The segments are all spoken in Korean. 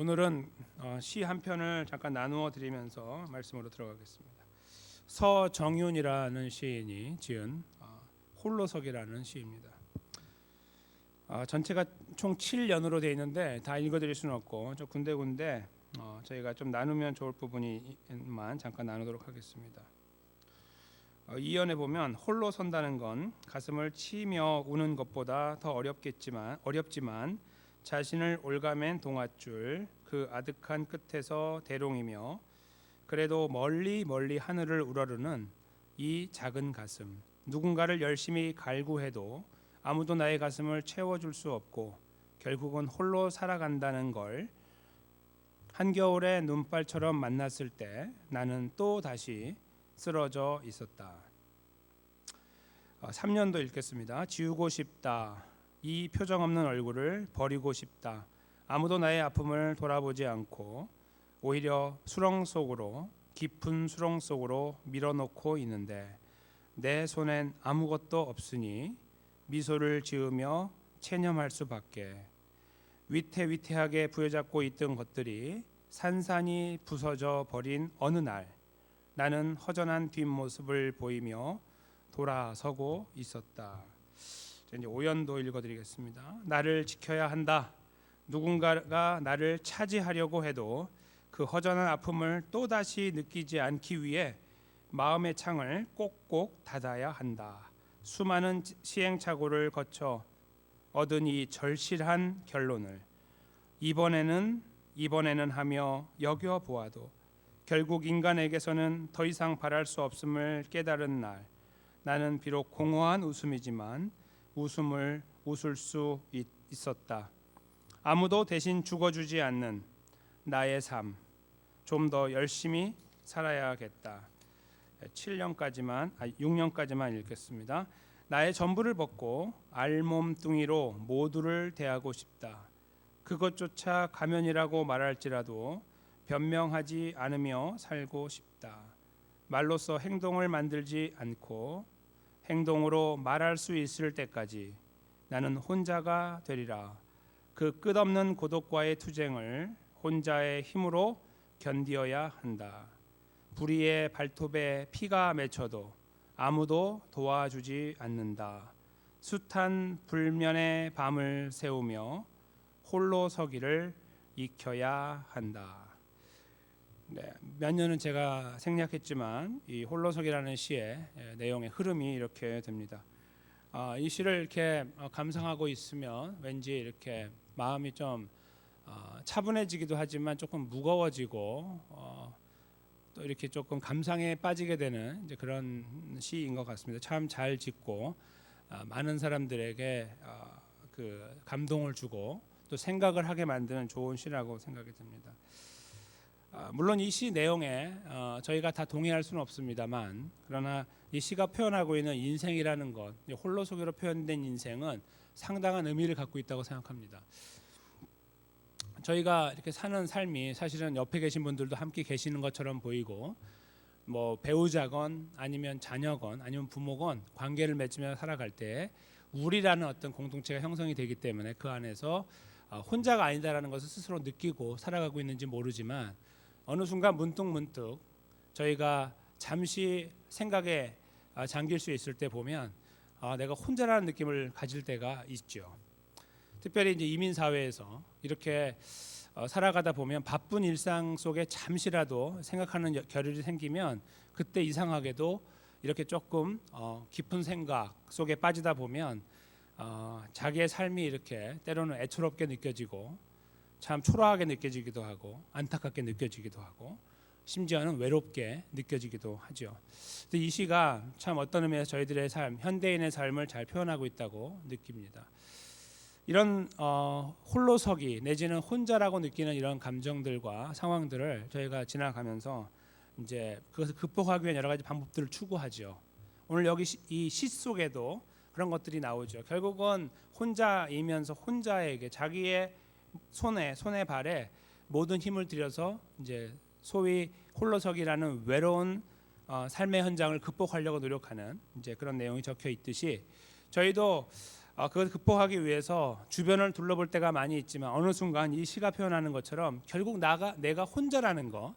오늘은 시 한 편을 잠깐 나누어 드리면서 말씀으로 들어가겠습니다. 서정윤이라는 시인이 지은 홀로서기라는 시입니다. 전체가 총 7연으로 되어 있는데 다 읽어드릴 수는 없고 좀 군데군데 저희가 좀 나누면 좋을 부분이만 잠깐 나누도록 하겠습니다. 2연에 보면 홀로 선다는 건 가슴을 치며 우는 것보다 더 어렵지만 자신을 올가맨 동아줄 그 아득한 끝에서 대롱이며 그래도 멀리 하늘을 우러르는 이 작은 가슴, 누군가를 열심히 갈구해도 아무도 나의 가슴을 채워줄 수 없고 결국은 홀로 살아간다는 걸 한겨울의 눈발처럼 만났을 때 나는 또 다시 쓰러져 있었다. 3년도 읽겠습니다. 지우고 싶다. 이 표정 없는 얼굴을 버리고 싶다. 아무도 나의 아픔을 돌아보지 않고 오히려 깊은 수렁 속으로 밀어넣고 있는데 내 손엔 아무것도 없으니 미소를 지으며 체념할 수밖에. 위태위태하게 부여잡고 있던 것들이 산산이 부서져 버린 어느 날 나는 허전한 뒷모습을 보이며 돌아서고 있었다. 이제 5연도 읽어드리겠습니다. 나를 지켜야 한다. 누군가가 나를 차지하려고 해도 그 허전한 아픔을 또다시 느끼지 않기 위해 마음의 창을 꼭꼭 닫아야 한다. 수많은 시행착오를 거쳐 얻은 이 절실한 결론을 이번에는 하며 여겨보아도 결국 인간에게서는 더 이상 바랄 수 없음을 깨달은 날 나는 비록 공허한 웃음이지만 웃음을 웃을 수 있었다. 아무도 대신 죽어주지 않는 나의 삶, 좀 더 열심히 살아야겠다. 6년까지만 읽겠습니다. 나의 전부를 벗고 알몸뚱이로 모두를 대하고 싶다. 그것조차 가면이라고 말할지라도 변명하지 않으며 살고 싶다. 말로써 행동을 만들지 않고 행동으로 말할 수 있을 때까지 나는 혼자가 되리라. 그 끝없는 고독과의 투쟁을 혼자의 힘으로 견디어야 한다. 불의의 발톱에 피가 맺혀도 아무도 도와주지 않는다. 숱한 불면의 밤을 새우며 홀로 서기를 익혀야 한다. 몇 년은 제가 생략했지만 이 홀로서기라는 시의 내용의 흐름이 이렇게 됩니다. 이 시를 이렇게 감상하고 있으면 왠지 이렇게 마음이 좀 차분해지기도 하지만 조금 무거워지고 또 이렇게 조금 감상에 빠지게 되는 이제 그런 시인 것 같습니다. 참 잘 짓고 많은 사람들에게 그 감동을 주고 또 생각을 하게 만드는 좋은 시라고 생각이 듭니다. 물론 이 시 내용에 저희가 다 동의할 수는 없습니다만 그러나 이 시가 표현하고 있는 인생이라는 것, 홀로서기로 표현된 인생은 상당한 의미를 갖고 있다고 생각합니다. 저희가 이렇게 사는 삶이 사실은 옆에 계신 분들도 함께 계시는 것처럼 보이고 뭐 배우자건 아니면 자녀건 아니면 부모건 관계를 맺으며 살아갈 때 우리라는 어떤 공동체가 형성이 되기 때문에 그 안에서 혼자가 아니다라는 것을 스스로 느끼고 살아가고 있는지 모르지만 어느 순간 문득 저희가 잠시 생각에 잠길 수 있을 때 보면 내가 혼자라는 느낌을 가질 때가 있죠. 특별히 이제 이민 사회에서 이렇게 살아가다 보면 바쁜 일상 속에 잠시라도 생각하는 겨를이 생기면 그때 이상하게도 이렇게 조금 깊은 생각 속에 빠지다 보면 자기의 삶이 이렇게 때로는 애처롭게 느껴지고 참 초라하게 느껴지기도 하고 안타깝게 느껴지기도 하고 심지어는 외롭게 느껴지기도 하죠. 이 시가 참 어떤 의미에서 저희들의 삶, 현대인의 삶을 잘 표현하고 있다고 느낍니다. 이런 홀로서기 내지는 혼자라고 느끼는 이런 감정들과 상황들을 저희가 지나가면서 이제 그것을 극복하기 위한 여러 가지 방법들을 추구하죠. 오늘 여기 이 시 속에도 그런 것들이 나오죠. 결국은 혼자이면서 혼자에게 자기의 손에 발에 모든 힘을 들여서 이제 소위 홀로서기라는 외로운 삶의 현장을 극복하려고 노력하는 이제 그런 내용이 적혀 있듯이 저희도 그걸 극복하기 위해서 주변을 둘러볼 때가 많이 있지만 어느 순간 이 시가 표현하는 것처럼 결국 내가 혼자라는 거,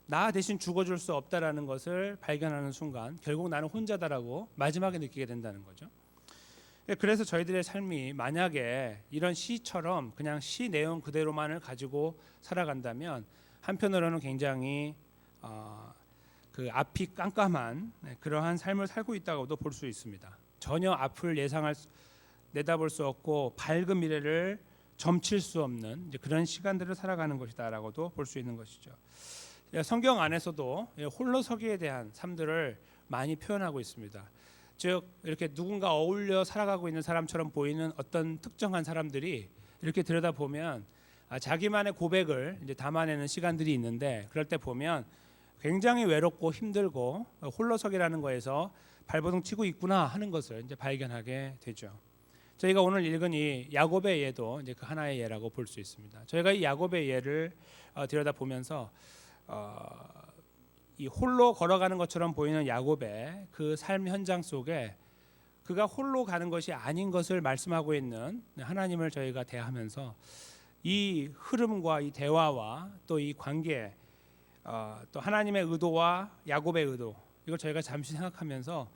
나 대신 죽어줄 수 없다라는 것을 발견하는 순간 결국 나는 혼자다라고 마지막에 느끼게 된다는 거죠. 그래서 저희들의 삶이 만약에 이런 시처럼 그냥 시 내용 그대로만을 가지고 살아간다면 한편으로는 굉장히 그 앞이 깜깜한 그러한 삶을 살고 있다고도 볼 수 있습니다. 전혀 앞을 내다볼 수 없고 밝은 미래를 점칠 수 없는 이제 그런 시간들을 살아가는 것이다라고도 볼 수 있는 것이죠. 성경 안에서도 홀로서기에 대한 삶들을 많이 표현하고 있습니다. 즉 이렇게 누군가 어울려 살아가고 있는 사람처럼 보이는 어떤 특정한 사람들이 이렇게 들여다보면 자기만의 고백을 이제 담아내는 시간들이 있는데 그럴 때 보면 굉장히 외롭고 힘들고 홀로서기라는 거에서 발버둥 치고 있구나 하는 것을 이제 발견하게 되죠. 저희가 오늘 읽은 이 야곱의 예도 이제 그 하나의 예라고 볼 수 있습니다. 저희가 이 야곱의 예를 들여다보면서 이 홀로 걸어가는 것처럼 보이는 야곱의 그 삶 현장 속에 그가 홀로 가는 것이 아닌 것을 말씀하고 있는 하나님을 저희가 대하면서 이 흐름과 이 대화와 또 이 관계, 또 하나님의 의도와 야곱의 의도, 이걸 저희가 잠시 생각하면서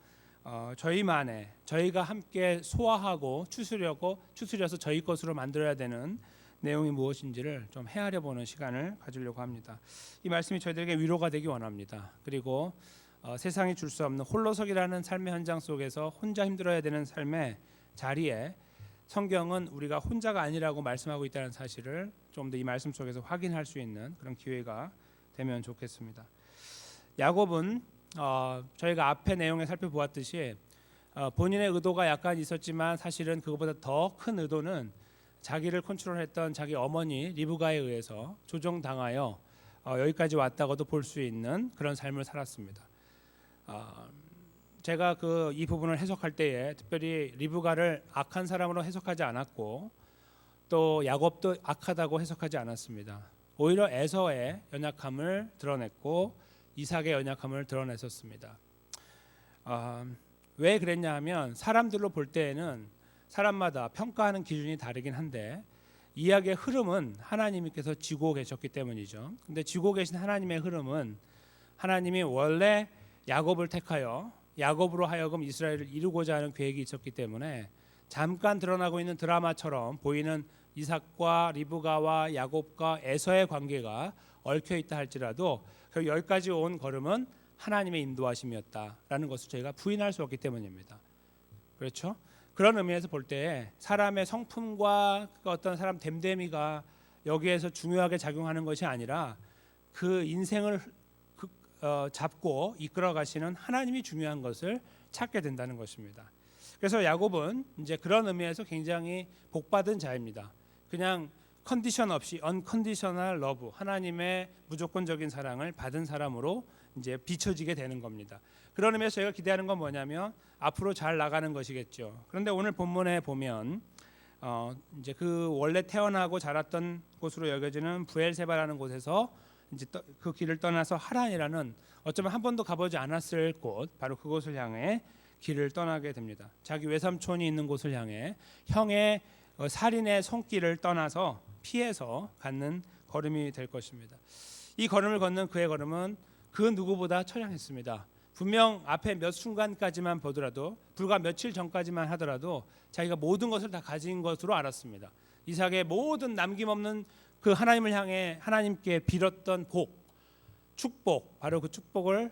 저희가 함께 소화하고 추스려서 저희 것으로 만들어야 되는 내용이 무엇인지를 좀 헤아려 보는 시간을 가지려고 합니다. 이 말씀이 저희들에게 위로가 되기 원합니다. 그리고 세상이 줄 수 없는 홀로서기라는 삶의 현장 속에서 혼자 힘들어야 되는 삶의 자리에 성경은 우리가 혼자가 아니라고 말씀하고 있다는 사실을 좀 더 이 말씀 속에서 확인할 수 있는 그런 기회가 되면 좋겠습니다. 야곱은 저희가 앞의 내용에 살펴보았듯이 본인의 의도가 약간 있었지만 사실은 그것보다 더 큰 의도는 자기를 컨트롤했던 자기 어머니 리브가에 의해서 조종당하여 여기까지 왔다고도 볼 수 있는 그런 삶을 살았습니다. 제가 이 부분을 해석할 때에 특별히 리브가를 악한 사람으로 해석하지 않았고 또 야곱도 악하다고 해석하지 않았습니다. 오히려 에서의 연약함을 드러냈고 이삭의 연약함을 드러냈었습니다. 왜 그랬냐 하면 사람들로 볼 때에는 사람마다 평가하는 기준이 다르긴 한데 이야기의 흐름은 하나님께서 쥐고 계셨기 때문이죠. 근데 쥐고 계신 하나님의 흐름은 하나님이 원래 야곱을 택하여 야곱으로 하여금 이스라엘을 이루고자 하는 계획이 있었기 때문에 잠깐 드러나고 있는 드라마처럼 보이는 이삭과 리브가와 야곱과 에서의 관계가 얽혀 있다 할지라도 그 여기까지 온 걸음은 하나님의 인도하심이었다라는 것을 저희가 부인할 수 없기 때문입니다. 그렇죠? 그런 의미에서 볼 때 사람의 성품과 어떤 사람 됨됨이가 여기에서 중요하게 작용하는 것이 아니라 그 인생을 잡고 이끌어 가시는 하나님이 중요한 것을 찾게 된다는 것입니다. 그래서 야곱은 이제 그런 의미에서 굉장히 복받은 자입니다. 그냥 컨디션 없이 unconditional love, 하나님의 무조건적인 사랑을 받은 사람으로 이제 비춰지게 되는 겁니다. 그런 의미에서 저희가 기대하는 건 뭐냐면 앞으로 잘 나가는 것이겠죠. 그런데 오늘 본문에 보면 이제 그 원래 태어나고 자랐던 곳으로 여겨지는 부엘세바라는 곳에서 이제 그 길을 떠나서 하란이라는 어쩌면 한 번도 가보지 않았을 곳, 바로 그곳을 향해 길을 떠나게 됩니다. 자기 외삼촌이 있는 곳을 향해 형의 살인의 손길을 떠나서 피해서 갖는 걸음이 될 것입니다. 이 걸음을 걷는 그의 걸음은 그 누구보다 처량했습니다. 분명 앞에 몇 순간까지만 보더라도 불과 며칠 전까지만 하더라도 자기가 모든 것을 다 가진 것으로 알았습니다. 이삭의 모든 남김없는 그 하나님을 향해 하나님께 빌었던 축복, 바로 그 축복을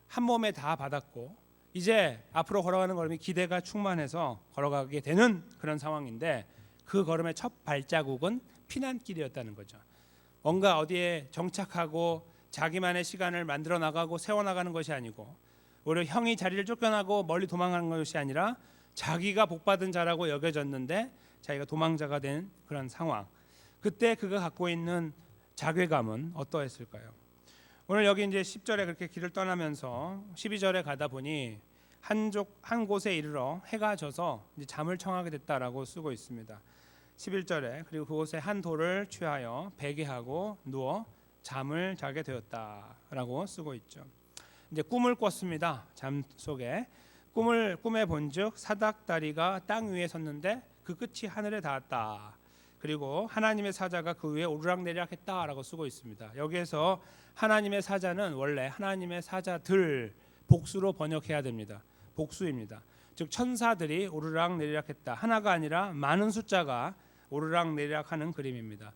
한 몸에 다 받았고 이제 앞으로 걸어가는 걸음이 기대가 충만해서 걸어가게 되는 그런 상황인데 그 걸음의 첫 발자국은 피난길이었다는 거죠. 뭔가 어디에 정착하고 자기만의 시간을 만들어 나가고 세워나가는 것이 아니고 오히려 형이 자리를 쫓겨나고 멀리 도망가는 것이 아니라 자기가 복받은 자라고 여겨졌는데 자기가 도망자가 된 그런 상황. 그때 그가 갖고 있는 자괴감은 어떠했을까요? 오늘 여기 이제 10절에 그렇게 길을 떠나면서 12절에 가다 보니 한 곳에 이르러 해가 져서 이제 잠을 청하게 됐다라고 쓰고 있습니다. 11절에 그리고 그곳에 한 돌을 취하여 베개하고 누워 잠을 자게 되었다라고 쓰고 있죠. 이제 꿈을 꿨습니다. 잠 속에 꿈에 본즉 사닥다리가 땅 위에 섰는데 그 끝이 하늘에 닿았다. 그리고 하나님의 사자가 그 위에 오르락내리락했다라고 쓰고 있습니다. 여기에서 하나님의 사자는 원래 하나님의 사자들 복수로 번역해야 됩니다. 복수입니다. 즉 천사들이 오르락내리락했다. 하나가 아니라 많은 숫자가 오르락내리락하는 그림입니다.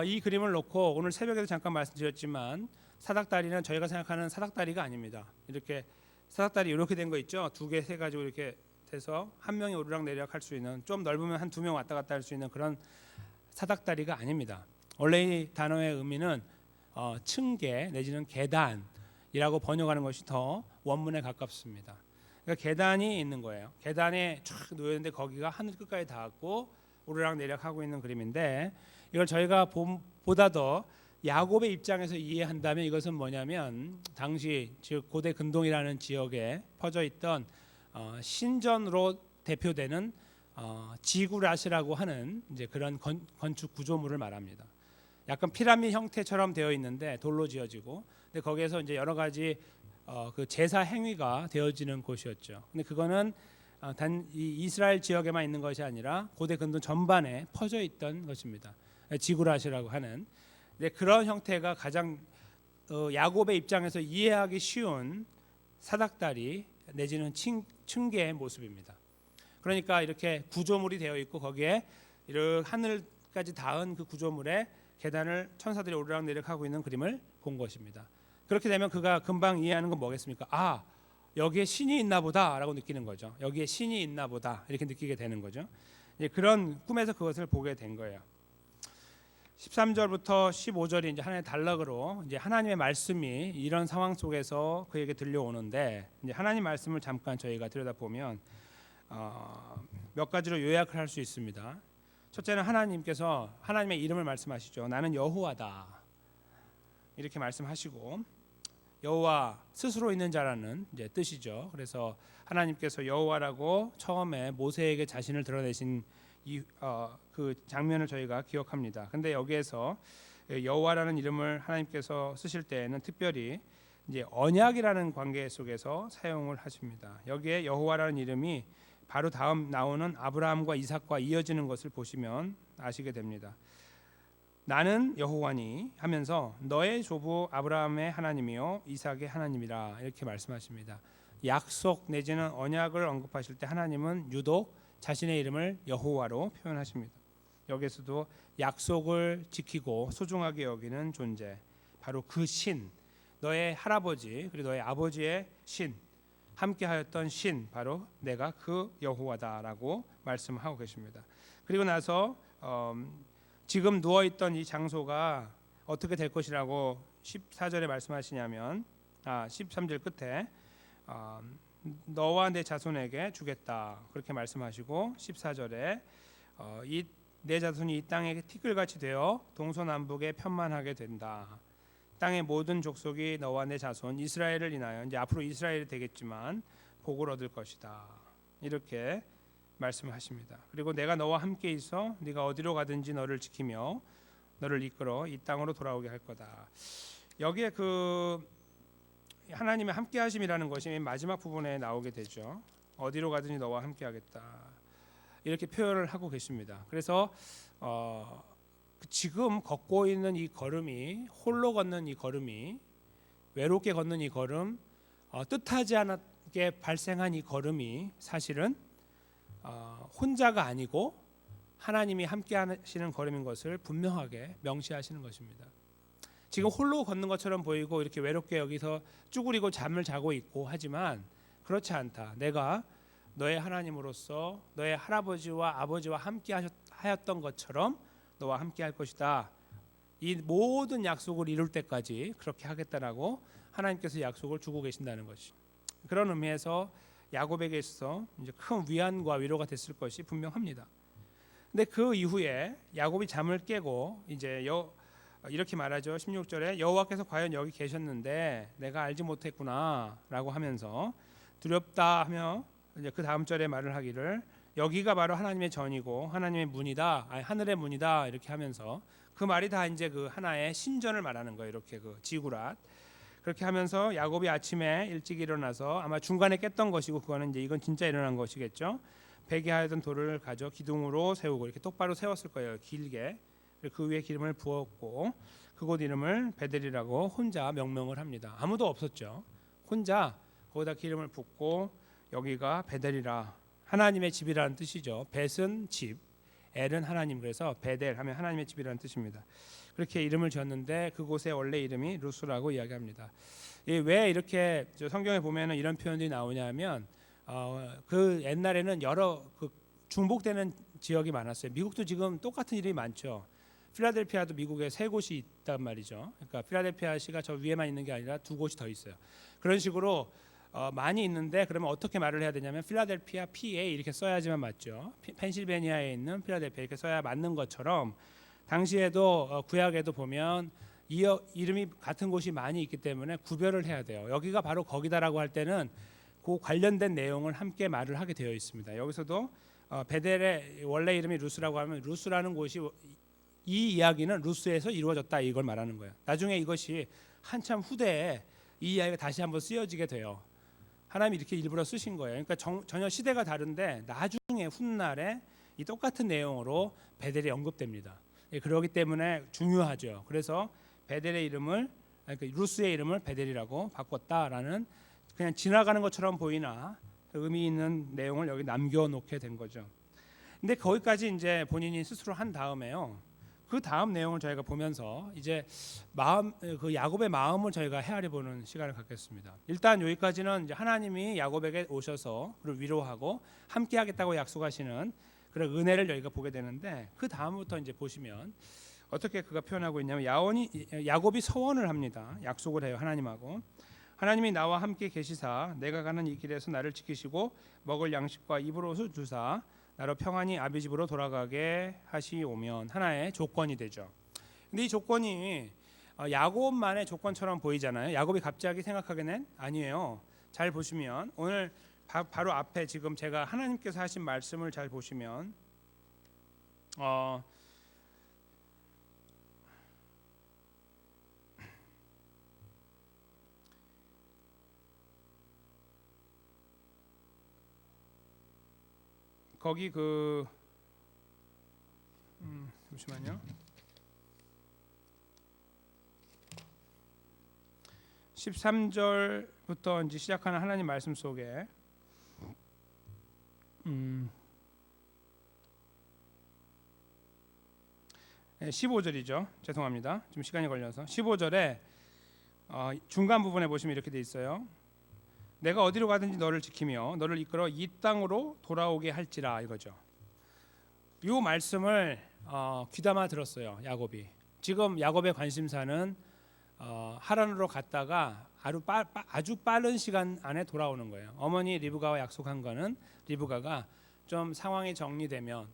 이 그림을 놓고 오늘 새벽에도 잠깐 말씀드렸지만 사닥다리는 저희가 생각하는 사닥다리가 아닙니다. 이렇게 사닥다리 이렇게 된 거 있죠. 두 개, 세 가지고 이렇게 돼서 한 명이 오르락내리락 할 수 있는, 좀 넓으면 한 두 명 왔다 갔다 할 수 있는 그런 사닥다리가 아닙니다. 원래 이 단어의 의미는 층계 내지는 계단이라고 번역하는 것이 더 원문에 가깝습니다. 그러니까 계단이 있는 거예요. 계단에 쫙 놓여 있는데 거기가 하늘 끝까지 닿았고 오르락내리락하고 있는 그림인데, 이걸 저희가 보다 더 야곱의 입장에서 이해한다면 이것은 뭐냐면 당시 즉 고대 근동이라는 지역에 퍼져 있던 신전으로 대표되는 지구라시라고 하는 이제 그런 건축 구조물을 말합니다. 약간 피라미드 형태처럼 되어 있는데 돌로 지어지고, 근데 거기에서 이제 여러 가지 그 제사 행위가 되어지는 곳이었죠. 근데 그거는 단 이 이스라엘 지역에만 있는 것이 아니라 고대 근동 전반에 퍼져 있던 것입니다. 지구라시라고 하는. 근데 그런 형태가 가장 야곱의 입장에서 이해하기 쉬운 사닥다리 내지는 층계의 모습입니다. 그러니까 이렇게 구조물이 되어 있고 거기에 이렇게 하늘까지 닿은 그 구조물에 계단을 천사들이 오르락내리락하고 있는 그림을 본 것입니다. 그렇게 되면 그가 금방 이해하는 건 뭐겠습니까? 아, 여기에 신이 있나 보다라고 느끼는 거죠. 여기에 신이 있나 보다 이렇게 느끼게 되는 거죠. 그런 꿈에서 그것을 보게 된 거예요. 13절부터 15절이 이제 하나님의 단락으로 이제 하나님의 말씀이 이런 상황 속에서 그에게 들려오는데, 이제 하나님 말씀을 잠깐 저희가 들여다보면 몇 가지로 요약을 할 수 있습니다. 첫째는 하나님께서 하나님의 이름을 말씀하시죠. 나는 여호와다 이렇게 말씀하시고, 여호와 스스로 있는 자라는 이제 뜻이죠. 그래서 하나님께서 여호와라고 처음에 모세에게 자신을 드러내신 그 장면을 저희가 기억합니다. 근데 여기에서 여호와라는 이름을 하나님께서 쓰실 때에는 특별히 이제 언약이라는 관계 속에서 사용을 하십니다. 여기에 여호와라는 이름이 바로 다음 나오는 아브라함과 이삭과 이어지는 것을 보시면 아시게 됩니다. 나는 여호와니 하면서 너의 조부 아브라함의 하나님이요 이삭의 하나님이라 이렇게 말씀하십니다. 약속 내지는 언약을 언급하실 때 하나님은 유독 자신의 이름을 여호와로 표현하십니다. 여기서도 약속을 지키고 소중하게 여기는 존재, 바로 그 신, 너의 할아버지 그리고 너의 아버지의 신, 함께하였던 신, 바로 내가 그 여호와다라고 말씀하고 계십니다. 그리고 나서 지금 누워있던 이 장소가 어떻게 될 것이라고 14절에 말씀하시냐면 13절 끝에 너와 내 자손에게 주겠다 그렇게 말씀하시고, 14절에 이 내 자손이 이 땅에 티끌같이 되어 동서남북에 편만하게 된다. 땅의 모든 족속이 너와 내 자손 이스라엘을 인하여, 이제 앞으로 이스라엘이 되겠지만 복을 얻을 것이다 이렇게 말씀하십니다. 그리고 내가 너와 함께 있어 네가 어디로 가든지 너를 지키며 너를 이끌어 이 땅으로 돌아오게 할 거다. 여기에 그 하나님의 함께하심이라는 것이 맨 마지막 부분에 나오게 되죠. 어디로 가든지 너와 함께하겠다 이렇게 표현을 하고 계십니다. 그래서 지금 걷고 있는 이 걸음이, 홀로 걷는 이 걸음이, 외롭게 걷는 이 걸음, 뜻하지 않게 발생한 이 걸음이 사실은 혼자가 아니고 하나님이 함께 하시는 걸음인 것을 분명하게 명시하시는 것입니다. 지금 홀로 걷는 것처럼 보이고 이렇게 외롭게 여기서 쭈그리고 잠을 자고 있고 하지만 그렇지 않다. 내가 너의 하나님으로서 너의 할아버지와 아버지와 함께 하였던 것처럼 너와 함께 할 것이다. 이 모든 약속을 이룰 때까지 그렇게 하겠다라고 하나님께서 약속을 주고 계신다는 것이, 그런 의미에서 야곱에게 있어서 이제 큰 위안과 위로가 됐을 것이 분명합니다. 근데 그 이후에 야곱이 잠을 깨고 이제 이렇게 말하죠. 16절에 여호와께서 과연 여기 계셨는데 내가 알지 못했구나라고 하면서 두렵다 하며, 이제 그 다음 절에 말을 하기를 여기가 바로 하나님의 전이고 하나님의 문이다, 하늘의 문이다 이렇게 하면서 그 말이 다 이제 그 하나의 신전을 말하는 거예요. 이렇게 그 지구랏. 그렇게 하면서 야곱이 아침에 일찍 일어나서 아마 중간에 깼던 것이고 그거는 이제 이건 진짜 일어난 것이겠죠. 베개 하던 돌을 가져 기둥으로 세우고 이렇게 똑바로 세웠을 거예요. 길게. 그 위에 기름을 부었고 그곳 이름을 베델이라고 혼자 명명을 합니다. 아무도 없었죠. 혼자 거기다 기름을 붓고 여기가 베델이라 하나님의 집이라는 뜻이죠. 벳은 집, 엘은 하나님, 그래서 베델 하면 하나님의 집이라는 뜻입니다. 그렇게 이름을 지었는데 그곳의 원래 이름이 루스라고 이야기합니다. 왜 이렇게 성경에 보면은 이런 표현들이 나오냐면 그 옛날에는 여러 그 중복되는 지역이 많았어요. 미국도 지금 똑같은 이름이 많죠. 필라델피아도 미국에 3곳이 있단 말이죠. 그러니까 필라델피아시가 저 위에만 있는 게 아니라 2곳이 더 있어요. 그런 식으로 많이 있는데 그러면 어떻게 말을 해야 되냐면 필라델피아 PA 이렇게 써야지만 맞죠. 펜실베니아에 있는 필라델피아 이렇게 써야 맞는 것처럼 당시에도 구약에도 보면 이름이 같은 곳이 많이 있기 때문에 구별을 해야 돼요. 여기가 바로 거기다라고 할 때는 그 관련된 내용을 함께 말을 하게 되어 있습니다. 여기서도 베델의 원래 이름이 루스라고 하면 루스라는 곳이 이 이야기는 루스에서 이루어졌다 이걸 말하는 거예요. 나중에 이것이 한참 후대에 이 이야기가 다시 한번 쓰여지게 돼요. 하나님이 이렇게 일부러 쓰신 거예요. 그러니까 전혀 시대가 다른데 나중에 훗날에 이 똑같은 내용으로 베델이 언급됩니다. 그렇기 때문에 중요하죠. 그래서 베델의 이름을 그러니까 루스의 이름을 베델이라고 바꿨다라는 그냥 지나가는 것처럼 보이나 의미 있는 내용을 여기 남겨놓게 된 거죠. 근데 거기까지 이제 본인이 스스로 한 다음에요. 그 다음 내용을 저희가 보면서 이제 그 야곱의 마음을 저희가 헤아려 보는 시간을 갖겠습니다. 일단 여기까지는 이제 하나님이 야곱에게 오셔서 그를 위로하고 함께하겠다고 약속하시는 그런 은혜를 저희가 보게 되는데 그 다음부터 이제 보시면 어떻게 그가 표현하고 있냐면 야곱이 서원을 합니다. 약속을 해요 하나님하고. 하나님이 나와 함께 계시사 내가 가는 이 길에서 나를 지키시고 먹을 양식과 입을 옷을 주사 나로 평안히 아비 집으로 돌아가게 하시오면 하나의 조건이 되죠. 근데 이 조건이 야곱만의 조건처럼 보이잖아요. 야곱이 갑자기 생각하기는 아니에요. 잘 보시면 오늘 바로 앞에 지금 제가 하나님께서 하신 말씀을 잘 보시면 거기 잠시만요. 13절부터 이제 시작하는 하나님 말씀 속에 15절이죠. 죄송합니다. 좀 시간이 걸려서 15절에 중간 부분에 보시면 이렇게 돼 있어요. 내가 어디로 가든지 너를 지키며 너를 이끌어 이 땅으로 돌아오게 할지라 이거죠. 이 말씀을 귀담아 들었어요. 야곱이. 지금 야곱의 관심사는 하란으로 갔다가 아주 빠른 시간 안에 돌아오는 거예요. 어머니 리브가와 약속한 거는 리브가가 좀 상황이 정리되면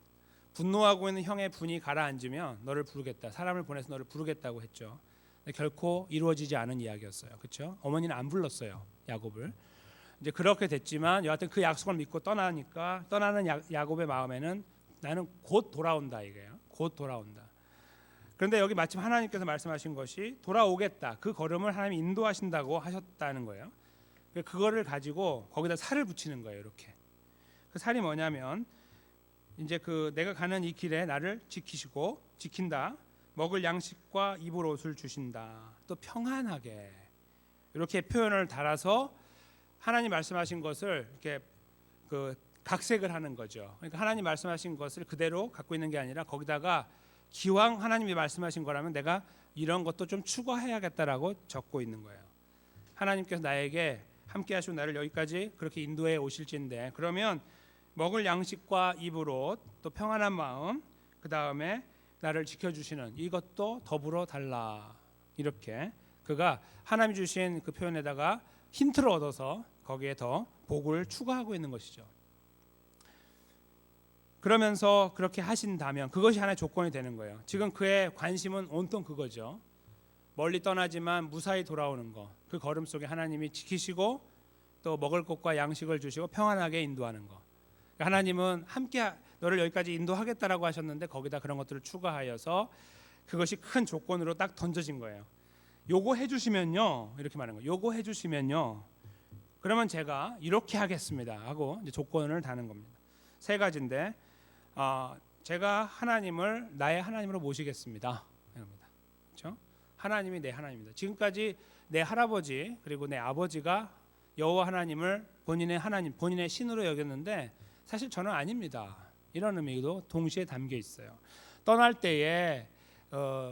분노하고 있는 형의 분이 가라앉으면 너를 부르겠다. 사람을 보내서 너를 부르겠다고 했죠. 근데 결코 이루어지지 않은 이야기였어요. 그렇죠? 어머니는 안 불렀어요. 야곱을. 이제 그렇게 됐지만 여하튼 그 약속을 믿고 떠나니까 떠나는 야곱의 마음에는 나는 곧 돌아온다 이거예요. 곧 돌아온다. 그런데 여기 마침 하나님께서 말씀하신 것이 돌아오겠다. 그 걸음을 하나님이 인도하신다고 하셨다는 거예요. 그거를 가지고 거기다 살을 붙이는 거예요. 이렇게. 그 살이 뭐냐면 이제 그 내가 가는 이 길에 나를 지키시고 지킨다. 먹을 양식과 입을 옷을 주신다. 또 평안하게 이렇게 표현을 달아서 하나님 말씀하신 것을 이렇게 그 각색을 하는 거죠. 그러니까 하나님 말씀하신 것을 그대로 갖고 있는 게 아니라 거기다가 기왕 하나님이 말씀하신 거라면 내가 이런 것도 좀 추가해야겠다라고 적고 있는 거예요. 하나님께서 나에게 함께 하시고 나를 여기까지 그렇게 인도해 오실진데 그러면 먹을 양식과 입을 옷, 또 평안한 마음, 그 다음에 나를 지켜주시는 이것도 더불어 달라. 이렇게 그가 하나님이 주신 그 표현에다가 힌트를 얻어서 거기에 더 복을 추가하고 있는 것이죠. 그러면서 그렇게 하신다면 그것이 하나의 조건이 되는 거예요. 지금 그의 관심은 온통 그거죠. 멀리 떠나지만 무사히 돌아오는 것. 그 걸음 속에 하나님이 지키시고 또 먹을 것과 양식을 주시고 평안하게 인도하는 것. 하나님은 함께 너를 여기까지 인도하겠다라고 하셨는데 거기다 그런 것들을 추가하여서 그것이 큰 조건으로 딱 던져진 거예요. 요거 해주시면요 이렇게 말하는 거예요. 요거 해주시면요 그러면 제가 이렇게 하겠습니다 하고 이제 조건을 다는 겁니다. 세 가지인데 제가 하나님을 나의 하나님으로 모시겠습니다. 이겁니다. 그렇죠? 하나님이 내 하나님입니다. 지금까지 내 할아버지 그리고 내 아버지가 여호와 하나님을 본인의 하나님, 본인의 신으로 여겼는데 사실 저는 아닙니다. 이런 의미도 동시에 담겨 있어요. 떠날 때에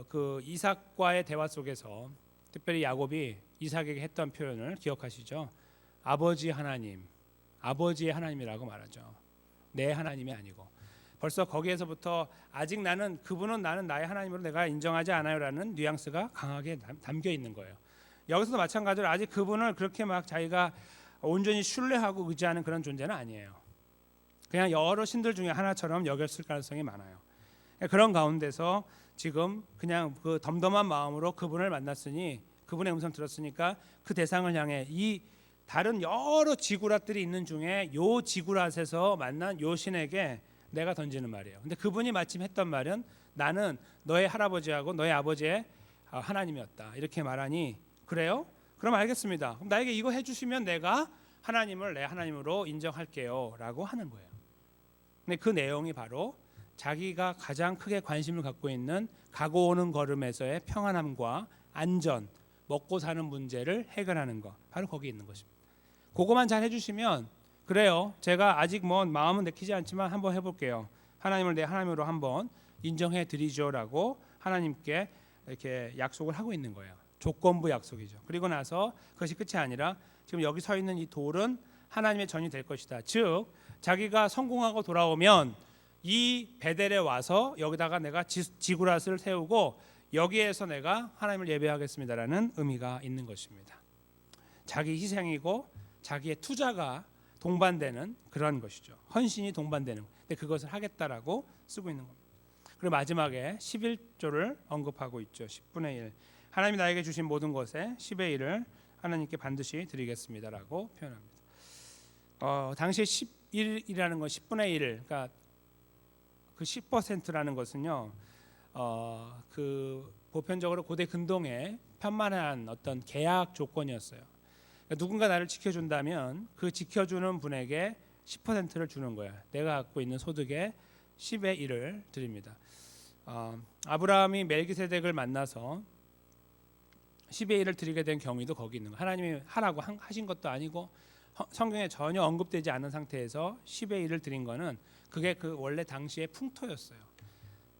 그 이삭과의 대화 속에서 특별히 야곱이 이삭에게 했던 표현을 기억하시죠? 아버지 하나님, 아버지의 하나님이라고 말하죠. 내 하나님이 아니고 벌써 거기에서부터 아직 그분은 나는 나의 하나님으로 내가 인정하지 않아요라는 뉘앙스가 강하게 담겨 있는 거예요. 여기서도 마찬가지로 아직 그분을 그렇게 막 자기가 온전히 신뢰하고 의지하는 그런 존재는 아니에요. 그냥 여러 신들 중에 하나처럼 여겼을 가능성이 많아요. 그런 가운데서 지금 그냥 그 덤덤한 마음으로 그분을 만났으니 그분의 음성 들었으니까 그 대상을 향해 이 다른 여러 지구랏들이 있는 중에 요 지구랏에서 만난 요 신에게 내가 던지는 말이에요. 근데 그분이 마침 했던 말은 나는 너의 할아버지하고 너의 아버지의 하나님이었다. 이렇게 말하니 그래요? 그럼 알겠습니다. 그럼 나에게 이거 해주시면 내가 하나님을 내 하나님으로 인정할게요 라고 하는 거예요. 근데 그 내용이 바로 자기가 가장 크게 관심을 갖고 있는 가고 오는 걸음에서의 평안함과 안전, 먹고 사는 문제를 해결하는 것, 바로 거기 있는 것입니다. 그거만 잘 해주시면 그래요. 제가 아직 뭐 마음은 내키지 않지만 한번 해볼게요. 하나님을 내 하나님으로 한번 인정해 드리죠라고 하나님께 이렇게 약속을 하고 있는 거예요. 조건부 약속이죠. 그리고 나서 그것이 끝이 아니라 지금 여기 서 있는 이 돌은 하나님의 전이 될 것이다. 즉 자기가 성공하고 돌아오면 이 베델에 와서 여기다가 내가 지구랏을 세우고 여기에서 내가 하나님을 예배하겠습니다라는 의미가 있는 것입니다. 자기 희생이고 자기의 투자가 동반되는 그런 것이죠. 헌신이 동반되는. 근데 그것을 하겠다라고 쓰고 있는 겁니다. 그리고 마지막에 11조를 언급하고 있죠. 10분의 1. 하나님이 나에게 주신 모든 것에 10의 1을 하나님께 반드시 드리겠습니다라고 표현합니다. 당시 11이라는 건 10분의 1, 그러니까 그 10%라는 것은요, 그 보편적으로 고대 근동의 편만한 어떤 계약 조건이었어요. 그러니까 누군가 나를 지켜준다면 그 지켜주는 분에게 10%를 주는 거야. 내가 갖고 있는 소득의 10의 1을 드립니다. 아브라함이 멜기세덱을 만나서 10의 1을 드리게 된 경위도 거기 있는 거예요. 하나님이 하라고 하신 것도 아니고 성경에 전혀 언급되지 않은 상태에서 10의 1을 드린 거는 그게 그 원래 당시의 풍토였어요.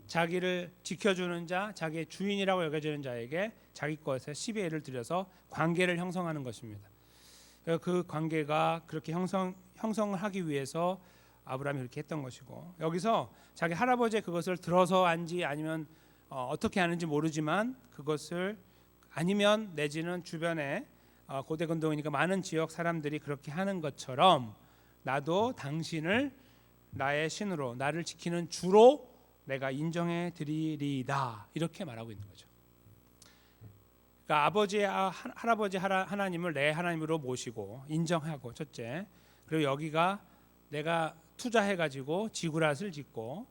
자기를 지켜주는 자, 자기의 주인이라고 여겨지는 자에게 자기 것에 10의 1을 드려서 관계를 형성하는 것입니다. 그 관계가 그렇게 형성을 하기 위해서 아브라함이 그렇게 했던 것이고, 여기서 자기 할아버지의 그것을 들어서 한지 아니면 어떻게 하는지 모르지만 그것을 아니면 내지는 주변에 고대 근동이니까 많은 지역 사람들이 그렇게 하는 것처럼 나도 당신을 나의 신으로, 나를 지키는 주로 내가 인정해 드리리이다, 이렇게 말하고 있는 거죠. 그러니까 아버지, 할아버지 하나님을 내 하나님으로 모시고 인정하고, 첫째, 그리고 여기가 내가 투자해가지고 지구랏을 짓고,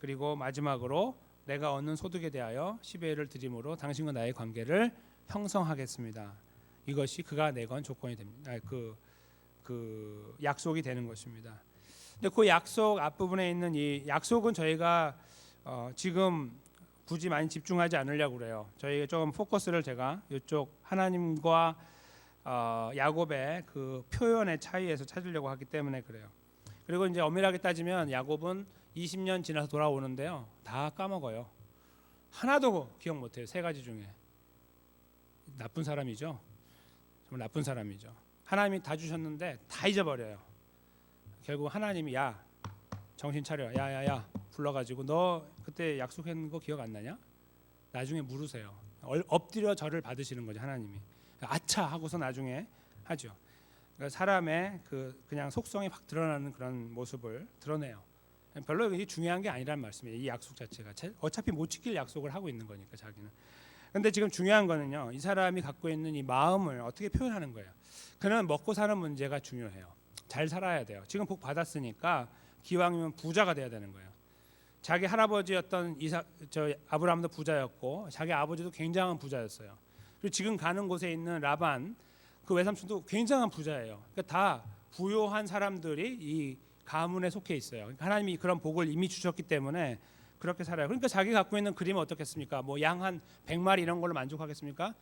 그리고 마지막으로 내가 얻는 소득에 대하여 10의 1을 드림으로 당신과 나의 관계를 형성하겠습니다. 이것이 그가 내건 조건이 됩니다. 그 약속이 되는 것입니다. 근데 그 약속 앞부분에 있는 이 약속은 저희가 지금 굳이 많이 집중하지 않으려고 그래요. 저희가 조금 포커스를 제가 이쪽 하나님과 야곱의 그 표현의 차이에서 찾으려고 하기 때문에 그래요. 그리고 이제 엄밀하게 따지면 야곱은 20년 지나서 돌아오는데요, 다 까먹어요. 하나도 기억 못해요. 세 가지 중에. 나쁜 사람이죠. 정말 나쁜 사람이죠. 하나님이 다 주셨는데 다 잊어버려요. 결국 하나님이 야 정신 차려, 야야야 불러가지고 너 그때 약속한 거 기억 안 나냐? 나중에 물으세요. 엎드려 절을 받으시는 거죠. 하나님이 아차 하고서 나중에 하죠. 그러니까 사람의 그냥 속성이 확 드러나는 그런 모습을 드러내요. 별로 이게 중요한 게 아니란 말씀이에요. 이 약속 자체가 어차피 못 지킬 약속을 하고 있는 거니까 자기는. 근데 지금 중요한 거는요, 이 사람이 갖고 있는 이 마음을 어떻게 표현하는 거예요. 그는 먹고 사는 문제가 중요해요. 잘 살아야 돼요. 지금 복 받았으니까 기왕이면 부자가 돼야 되는 거예요. 자기 할아버지였던 아브라함도 부자였고 자기 아버지도 굉장한 부자였어요. 그리고 그리고 지금 가는 곳에 있는 라반 그 외삼촌도 굉장한 부자예요. 그러니까 다 부요한 사람들이 이 가문에 속해 있어요. 그러니까 하나님이 그런 복을 이미 주셨기 때문에 그렇게 살아요. 그러니까 자기 갖고 있는 그림은 어떻겠습니까? 뭐 양 한 100마리 이런 걸로 만족하겠습니까?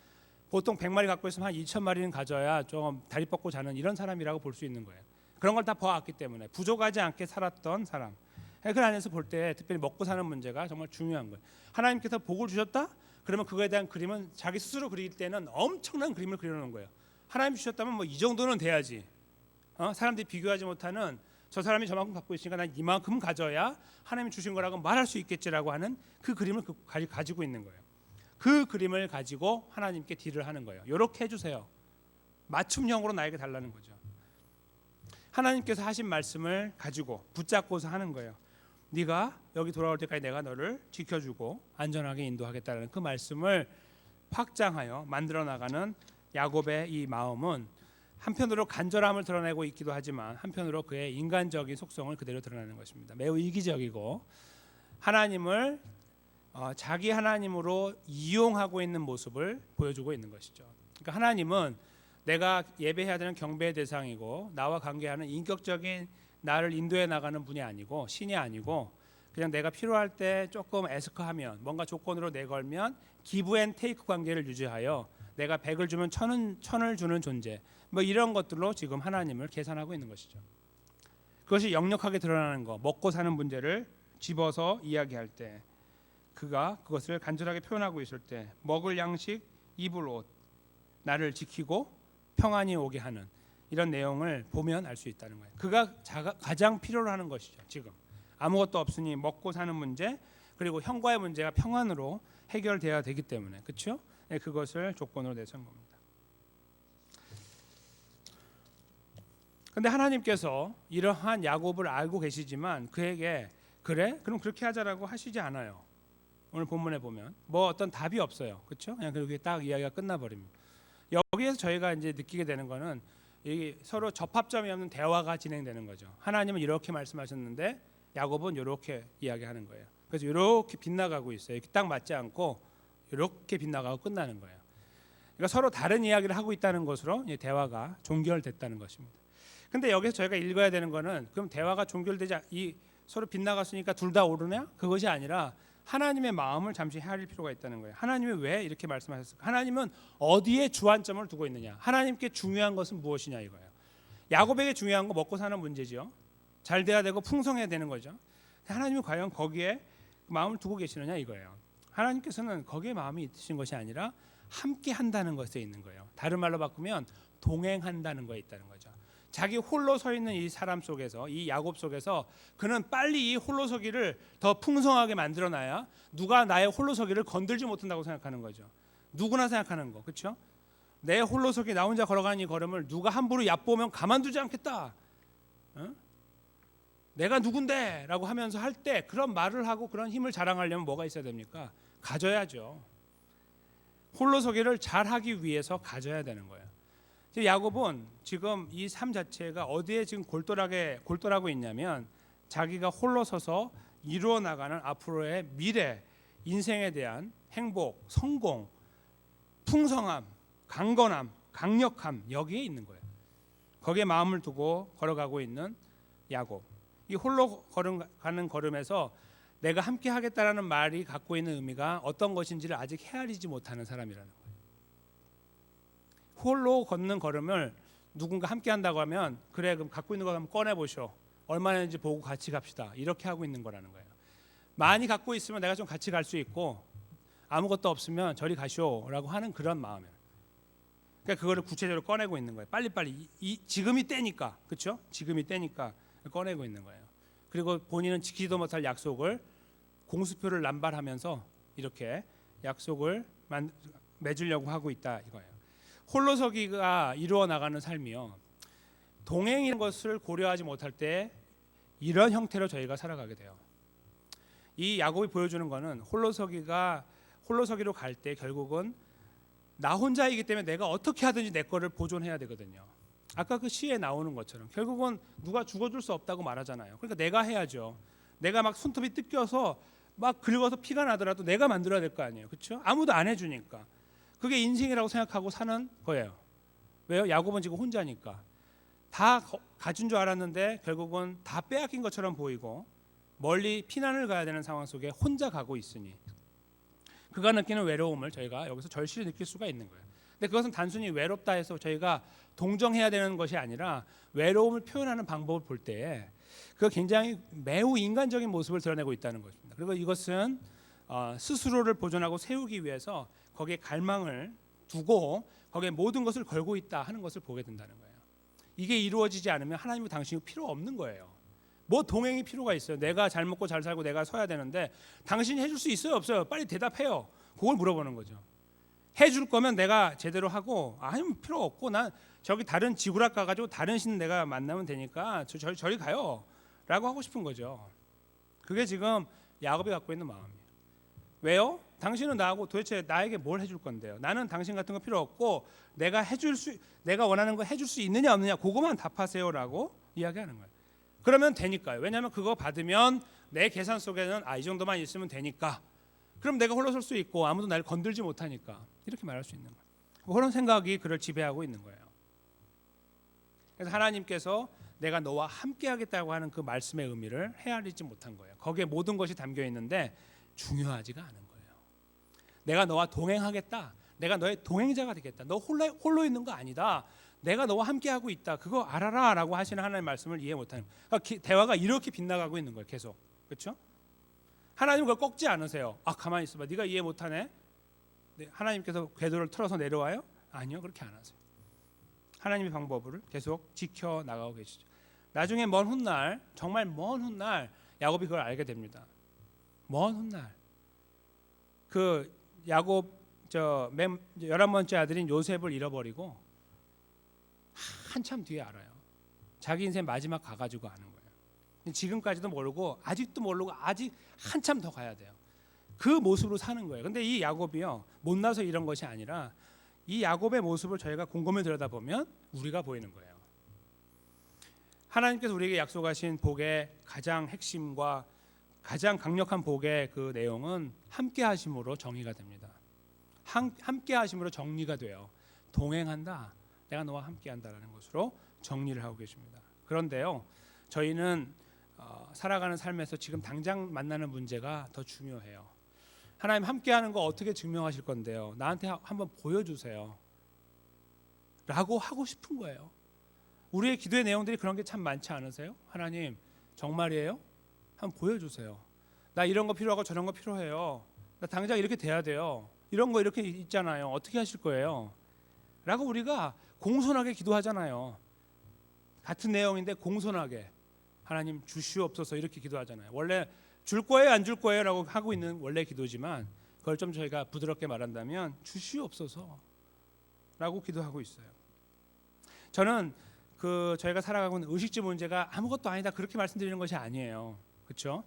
보통 100마리 갖고 있으면 한 2,000마리는 가져야 좀 다리 뻗고 자는 이런 사람이라고 볼 수 있는 거예요. 그런 걸 다 보았기 때문에 부족하지 않게 살았던 사람. 그 안에서 볼 때 특별히 먹고 사는 문제가 정말 중요한 거예요. 하나님께서 복을 주셨다? 그러면 그거에 대한 그림은 자기 스스로 그릴 때는 엄청난 그림을 그려놓는 거예요. 하나님 주셨다면 뭐 이 정도는 돼야지. 사람들이 비교하지 못하는 저 사람이 저만큼 갖고 있으니까 난 이만큼 가져야 하나님이 주신 거라고 말할 수 있겠지라고 하는 그 그림을 가지고 있는 거예요. 그 그림을 가지고 하나님께 딜을 하는 거예요. 이렇게 해주세요. 맞춤형으로 나에게 달라는 거죠. 하나님께서 하신 말씀을 가지고 붙잡고서 하는 거예요. 네가 여기 돌아올 때까지 내가 너를 지켜주고 안전하게 인도하겠다는 그 말씀을 확장하여 만들어 나가는 야곱의 이 마음은 한편으로 간절함을 드러내고 있기도 하지만 한편으로 그의 인간적인 속성을 그대로 드러내는 것입니다. 매우 이기적이고 하나님을 자기 하나님으로 이용하고 있는 모습을 보여주고 있는 것이죠. 그러니까 하나님은 내가 예배해야 되는 경배의 대상이고 나와 관계하는 인격적인 나를 인도해 나가는 분이 아니고 신이 아니고 그냥 내가 필요할 때 조금 애스크하면 뭔가 조건으로 내걸면 기브 앤 테이크 관계를 유지하여 내가 100을 주면 1000을 주는 존재 뭐 이런 것들로 지금 하나님을 계산하고 있는 것이죠. 그것이 역력하게 드러나는 것, 먹고 사는 문제를 집어서 이야기할 때 그가 그것을 간절하게 표현하고 있을 때 먹을 양식, 입을 옷, 나를 지키고 평안이 오게 하는 이런 내용을 보면 알 수 있다는 거예요. 그가 가장 필요로 하는 것이죠. 지금 아무것도 없으니 먹고 사는 문제 그리고 형과의 문제가 평안으로 해결돼야 되기 때문에 그렇죠? 네, 그것을 조건으로 내세운 겁니다. 그런데 하나님께서 이러한 야곱을 알고 계시지만 그에게 그래? 그럼 그렇게 하자라고 하시지 않아요. 오늘 본문에 보면 뭐 어떤 답이 없어요. 그렇죠? 그냥 그렇게 딱 이야기가 끝나버립니다. 여기에서 저희가 이제 느끼게 되는 거는 이 서로 접합점이 없는 대화가 진행되는 거죠. 하나님은 이렇게 말씀하셨는데 야곱은 이렇게 이야기하는 거예요. 그래서 이렇게 빗나가고 있어요. 이렇게 딱 맞지 않고 이렇게 빗나가고 끝나는 거예요. 그러니까 서로 다른 이야기를 하고 있다는 것으로 대화가 종결됐다는 것입니다. 근데 여기서 저희가 읽어야 되는 거는 그럼 대화가 종결되지 이 서로 빗나갔으니까 둘 다 옳으냐? 그것이 아니라 하나님의 마음을 잠시 헤아릴 필요가 있다는 거예요. 하나님이 왜 이렇게 말씀하셨을까? 하나님은 어디에 주안점을 두고 있느냐? 하나님께 중요한 것은 무엇이냐 이거예요. 야곱에게 중요한 거 먹고 사는 문제죠. 잘 돼야 되고 풍성해야 되는 거죠. 하나님이 과연 거기에 마음을 두고 계시느냐 이거예요. 하나님께서는 거기에 마음이 있으신 것이 아니라 함께 한다는 것에 있는 거예요. 다른 말로 바꾸면 동행한다는 것에 있다는 거죠. 자기 홀로 서 있는 이 사람 속에서 이 야곱 속에서 그는 빨리 이 홀로 서기를 더 풍성하게 만들어놔야 누가 나의 홀로 서기를 건들지 못한다고 생각하는 거죠. 누구나 생각하는 거, 그렇죠? 내 홀로 서기 나 혼자 걸어가는 이 걸음을 누가 함부로 얕보면 가만두지 않겠다. 내가 누군데? 라고 하면서 할 때 그런 말을 하고 그런 힘을 자랑하려면 뭐가 있어야 됩니까? 가져야죠. 홀로 서기를 잘하기 위해서 가져야 되는 거예요. 야곱은 지금 이 삶 자체가 어디에 지금 골똘하고 있냐면 자기가 홀로 서서 이루어 나가는 앞으로의 미래, 인생에 대한 행복, 성공, 풍성함, 강건함, 강력함 여기에 있는 거예요. 거기에 마음을 두고 걸어가고 있는 야곱. 이 홀로 가는 걸음에서 내가 함께 하겠다라는 말이 갖고 있는 의미가 어떤 것인지를 아직 헤아리지 못하는 사람이라는 거예요. 홀로 걷는 걸음을 누군가 함께 한다고 하면 그래 그럼 갖고 있는 거 한번 꺼내 보쇼. 얼마나인지 보고 같이 갑시다. 이렇게 하고 있는 거라는 거예요. 많이 갖고 있으면 내가 좀 같이 갈 수 있고 아무것도 없으면 저리 가쇼라고 하는 그런 마음이에요. 그러니까 그거를 구체적으로 꺼내고 있는 거예요. 빨리빨리 지금이 때니까. 그렇죠? 지금이 때니까 꺼내고 있는 거예요. 그리고 본인은 지키지도 못할 약속을 공수표를 남발하면서 이렇게 약속을 맺으려고 하고 있다 이거예요. 홀로서기가 이루어 나가는 삶이요. 동행이라는 것을 고려하지 못할 때 이런 형태로 저희가 살아가게 돼요. 이 야곱이 보여주는 것은 홀로서기로 갈 때 결국은 나 혼자이기 때문에 내가 어떻게 하든지 내 거를 보존해야 되거든요. 아까 그 시에 나오는 것처럼 결국은 누가 죽어줄 수 없다고 말하잖아요. 그러니까 내가 해야죠. 내가 막 손톱이 뜯겨서 막 긁어서 피가 나더라도 내가 만들어야 될 거 아니에요. 그렇죠? 아무도 안 해주니까. 그게 인생이라고 생각하고 사는 거예요. 왜요? 야곱은 지금 혼자니까. 다 가진 줄 알았는데 결국은 다 빼앗긴 것처럼 보이고 멀리 피난을 가야 되는 상황 속에 혼자 가고 있으니 그가 느끼는 외로움을 저희가 여기서 절실히 느낄 수가 있는 거예요. 근데 그것은 단순히 외롭다 해서 저희가 동정해야 되는 것이 아니라 외로움을 표현하는 방법을 볼 때에 그 굉장히 매우 인간적인 모습을 드러내고 있다는 것입니다. 그리고 이것은 스스로를 보존하고 세우기 위해서 거기에 갈망을 두고 거기에 모든 것을 걸고 있다 하는 것을 보게 된다는 거예요. 이게 이루어지지 않으면 하나님과 당신이 필요 없는 거예요. 뭐 동행이 필요가 있어요. 내가 잘 먹고 잘 살고 내가 서야 되는데 당신이 해줄 수 있어요 없어요? 빨리 대답해요. 그걸 물어보는 거죠. 해줄 거면 내가 제대로 하고 아니면 필요 없고 난 저기 다른 지구락 가가지고 다른 신 내가 만나면 되니까 저리 가요 라고 하고 싶은 거죠. 그게 지금 야곱이 갖고 있는 마음이에요. 왜요? 당신은 나하고 도대체 나에게 뭘 해줄 건데요? 나는 당신 같은 거 필요 없고 내가 원하는 거 해줄 수 있느냐 없느냐 그거만 답하세요라고 이야기하는 거예요. 그러면 되니까요. 왜냐하면 그거 받으면 내 계산 속에는 이 정도만 있으면 되니까. 그럼 내가 홀로 설 수 있고 아무도 날 건들지 못하니까 이렇게 말할 수 있는 거예요. 그런 생각이 그를 지배하고 있는 거예요. 그래서 하나님께서 내가 너와 함께하겠다고 하는 그 말씀의 의미를 헤아리지 못한 거예요. 거기에 모든 것이 담겨 있는데 중요하지가 않은 거예요. 내가 너와 동행하겠다. 내가 너의 동행자가 되겠다. 너 홀로 있는 거 아니다. 내가 너와 함께하고 있다. 그거 알아라 라고 하시는 하나님의 말씀을 이해 못하는 거예요. 그러니까 대화가 이렇게 빗나가고 있는 거예요. 계속. 그렇죠? 하나님 그걸 꺾지 않으세요. 가만히 있어봐. 네가 이해 못하네. 네, 하나님께서 궤도를 틀어서 내려와요? 아니요. 그렇게 안 하세요. 하나님의 방법을 계속 지켜나가고 계시죠. 나중에 먼 훗날 정말 먼 훗날 야곱이 그걸 알게 됩니다. 먼 훗날 그 야곱 11번째 아들인 요셉을 잃어버리고 한참 뒤에 알아요. 자기 인생 마지막 가가지고 아는 거예요. 지금까지도 모르고 아직도 모르고 아직 한참 더 가야 돼요. 그 모습으로 사는 거예요. 근데 이 야곱이요 못나서 이런 것이 아니라 이 야곱의 모습을 저희가 곰곰이 들여다보면 우리가 보이는 거예요. 하나님께서 우리에게 약속하신 복의 가장 핵심과 가장 강력한 복의 그 내용은 함께 하심으로 정의가 됩니다. 함께 하심으로 정리가 돼요. 동행한다. 내가 너와 함께 한다라는 것으로 정리를 하고 계십니다. 그런데요. 저희는 살아가는 삶에서 지금 당장 만나는 문제가 더 중요해요. 하나님 함께하는 거 어떻게 증명하실 건데요? 나한테 한번 보여주세요. 라고 하고 싶은 거예요. 우리의 기도의 내용들이 그런 게 참 많지 않으세요? 하나님 정말이에요? 한번 보여주세요. 나 이런 거 필요하고 저런 거 필요해요. 나 당장 이렇게 돼야 돼요. 이런 거 이렇게 있잖아요. 어떻게 하실 거예요? 라고 우리가 공손하게 기도하잖아요. 같은 내용인데 공손하게 하나님 주시옵소서 이렇게 기도하잖아요. 원래 줄 거예요 안 줄 거예요 라고 하고 있는 원래 기도지만 그걸 좀 저희가 부드럽게 말한다면 주시옵소서 라고 기도하고 있어요. 저는 저희가 살아가고 있는 의식주 문제가 아무것도 아니다 그렇게 말씀드리는 것이 아니에요. 그렇죠?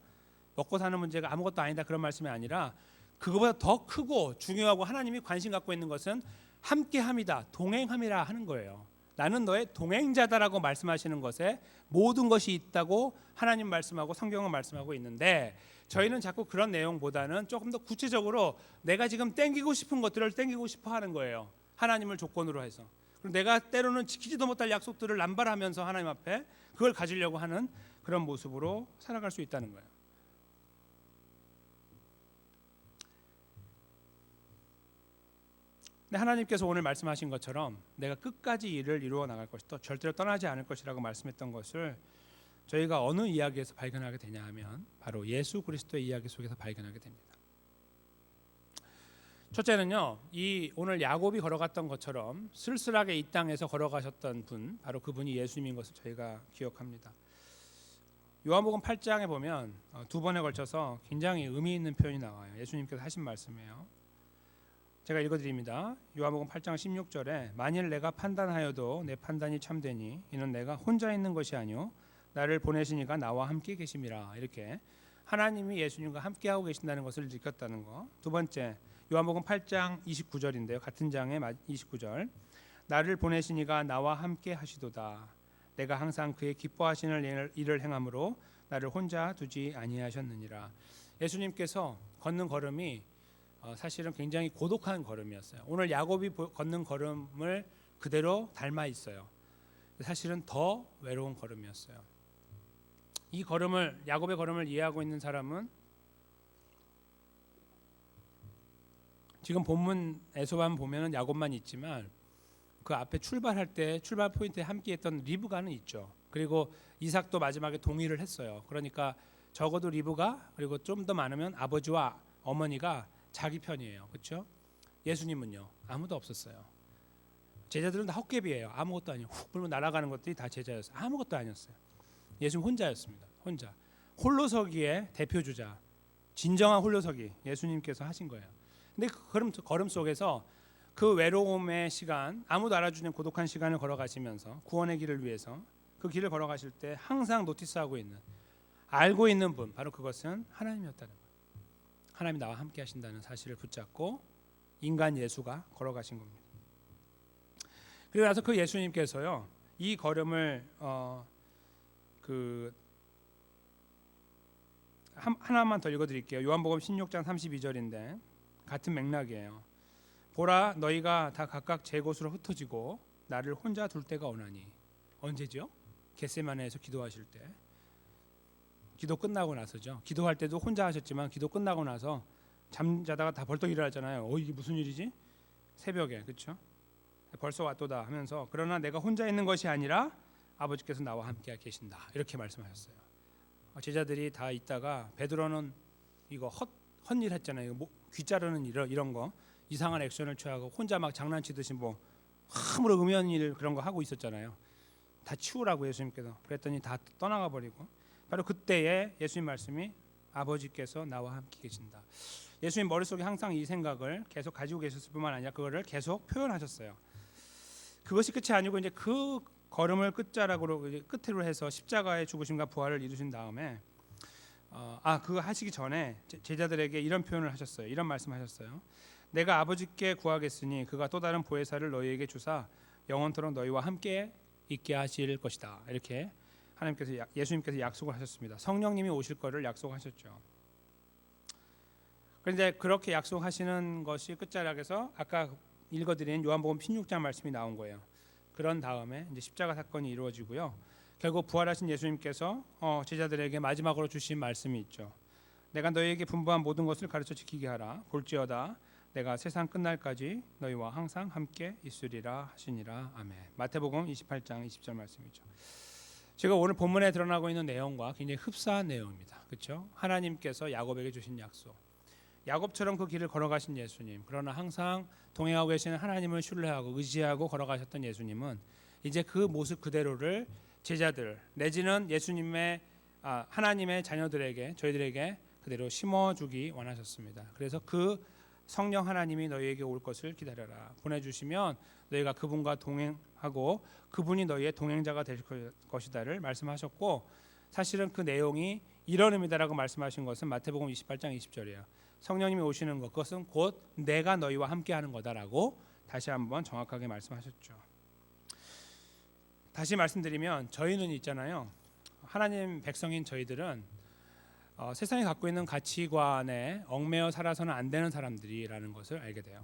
먹고 사는 문제가 아무것도 아니다 그런 말씀이 아니라 그거보다 더 크고 중요하고 하나님이 관심 갖고 있는 것은 함께함이다 동행함이라 하는 거예요. 나는 너의 동행자다라고 말씀하시는 것에 모든 것이 있다고 하나님 말씀하고 성경은 말씀하고 있는데 저희는 자꾸 그런 내용보다는 조금 더 구체적으로 내가 지금 땡기고 싶은 것들을 땡기고 싶어 하는 거예요. 하나님을 조건으로 해서. 그리고 내가 때로는 지키지도 못할 약속들을 남발하면서 하나님 앞에 그걸 가지려고 하는 그런 모습으로 살아갈 수 있다는 거예요. 근데 하나님께서 오늘 말씀하신 것처럼 내가 끝까지 일을 이루어 나갈 것이다. 절대로 떠나지 않을 것이라고 말씀했던 것을 저희가 어느 이야기에서 발견하게 되냐 하면 바로 예수 그리스도의 이야기 속에서 발견하게 됩니다. 첫째는요. 이 오늘 야곱이 걸어갔던 것처럼 쓸쓸하게 이 땅에서 걸어가셨던 분 바로 그분이 예수님인 것을 저희가 기억합니다. 요한복음 8장에 보면 두 번에 걸쳐서 굉장히 의미 있는 표현이 나와요. 예수님께서 하신 말씀이에요. 제가 읽어드립니다. 요한복음 8장 16절에 만일 내가 판단하여도 내 판단이 참되니 이는 내가 혼자 있는 것이 아니요 나를 보내신 이가 나와 함께 계심이라. 이렇게 하나님이 예수님과 함께하고 계신다는 것을 느꼈다는 거. 두 번째 요한복음 8장 29절인데요. 같은 장의 29절 나를 보내신 이가 나와 함께 하시도다. 내가 항상 그의 기뻐하시는 일을 행함으로 나를 혼자 두지 아니하셨느니라. 예수님께서 걷는 걸음이 사실은 굉장히 고독한 걸음이었어요. 오늘 야곱이 걷는 걸음을 그대로 닮아 있어요. 사실은 더 외로운 걸음이었어요. 이 걸음을, 야곱의 걸음을 이해하고 있는 사람은 지금 본문 에서만 보면은 야곱만 있지만 그 앞에 출발할 때 출발 포인트에 함께했던 리브가는 있죠. 그리고 이삭도 마지막에 동의를 했어요. 그러니까 적어도 리브가, 그리고 좀 더 많으면 아버지와 어머니가 자기 편이에요. 그렇죠? 예수님은요, 아무도 없었어요. 제자들은 다 헛개비예요. 아무것도 아니에요. 훅 불면 날아가는 것들이 다 제자였어요. 아무것도 아니었어요. 예수님 혼자였습니다. 혼자. 홀로서기의 대표주자, 진정한 홀로서기 예수님께서 하신 거예요. 근데 그 걸음 속에서 그 외로움의 시간, 아무도 알아주는 고독한 시간을 걸어가시면서 구원의 길을 위해서 그 길을 걸어가실 때 항상 노티스하고 있는, 알고 있는 분, 바로 그것은 하나님이었다는 거예요. 하나님이 나와 함께 하신다는 사실을 붙잡고 인간 예수가 걸어가신 겁니다. 그리고 나서 그 예수님께서요, 이 걸음을 하나만 더 읽어드릴게요. 요한복음 16장 32절인데 같은 맥락이에요. 보라, 너희가 다 각각 제 곳으로 흩어지고 나를 혼자 둘 때가 오나니. 언제죠? 겟세마네에서 기도하실 때. 기도 끝나고 나서죠. 기도할 때도 혼자 하셨지만 기도 끝나고 나서 잠자다가 다 벌떡 일어나잖아요. 이게 무슨 일이지? 새벽에, 그렇죠? 벌써 왔도다 하면서, 그러나 내가 혼자 있는 것이 아니라 아버지께서 나와 함께 계신다, 이렇게 말씀하셨어요. 제자들이 다 있다가 베드로는 이거 헛일 했잖아요. 귀 자르는 이런 거 이상한 액션을 취하고 혼자 막 장난치듯이 뭐 아무런 의미 없는 일 그런 거 하고 있었잖아요. 다 치우라고 예수님께서. 그랬더니 다 떠나가 버리고, 바로 그때에 예수님 말씀이 아버지께서 나와 함께 계신다. 예수님 머릿속에 항상 이 생각을 계속 가지고 계셨을 뿐만 아니라 그거를 계속 표현하셨어요. 그것이 끝이 아니고 이제 그 걸음을 끝으로 해서 십자가의 죽으심과 부활을 이루신 다음에 그거 하시기 전에 제자들에게 이런 표현을 하셨어요. 이런 말씀하셨어요. 내가 아버지께 구하겠으니 그가 또 다른 보혜사를 너희에게 주사 영원토록 너희와 함께 있게 하실 것이다. 이렇게 예수님께서 약속을 하셨습니다. 성령님이 오실 거를 약속하셨죠. 그런데 그렇게 약속하시는 것이 끝자락에서 아까 읽어드린 요한복음 16장 말씀이 나온 거예요. 그런 다음에 이제 십자가 사건이 이루어지고요. 결국 부활하신 예수님께서 제자들에게 마지막으로 주신 말씀이 있죠. 내가 너희에게 분부한 모든 것을 가르쳐 지키게 하라. 볼지어다 내가 세상 끝날까지 너희와 항상 함께 있으리라 하시니라. 아멘. 마태복음 28장 20절 말씀이죠. 제가 오늘 본문에 드러나고 있는 내용과 굉장히 흡사한 내용입니다. 그렇죠? 하나님께서 야곱에게 주신 약속. 야곱처럼 그 길을 걸어가신 예수님, 그러나 항상 동행하고 계시는 하나님을 신뢰하고 의지하고 걸어가셨던 예수님은 이제 그 모습 그대로를 제자들 내지는 예수님의 하나님의 자녀들에게, 저희들에게 그대로 심어주기 원하셨습니다. 그래서 그 성령 하나님이 너희에게 올 것을 기다려라. 보내주시면 너희가 그분과 동행하고 그분이 너희의 동행자가 될 것이다를 말씀하셨고, 사실은 그 내용이 이런 의미다라고 말씀하신 것은 마태복음 28장 20절이에요. 성령님이 오시는 것, 그것은 곧 내가 너희와 함께하는 거다라고 다시 한번 정확하게 말씀하셨죠. 다시 말씀드리면 저희는 있잖아요. 하나님 백성인 저희들은 세상이 갖고 있는 가치관에 얽매여 살아서는 안 되는 사람들이라는 것을 알게 돼요.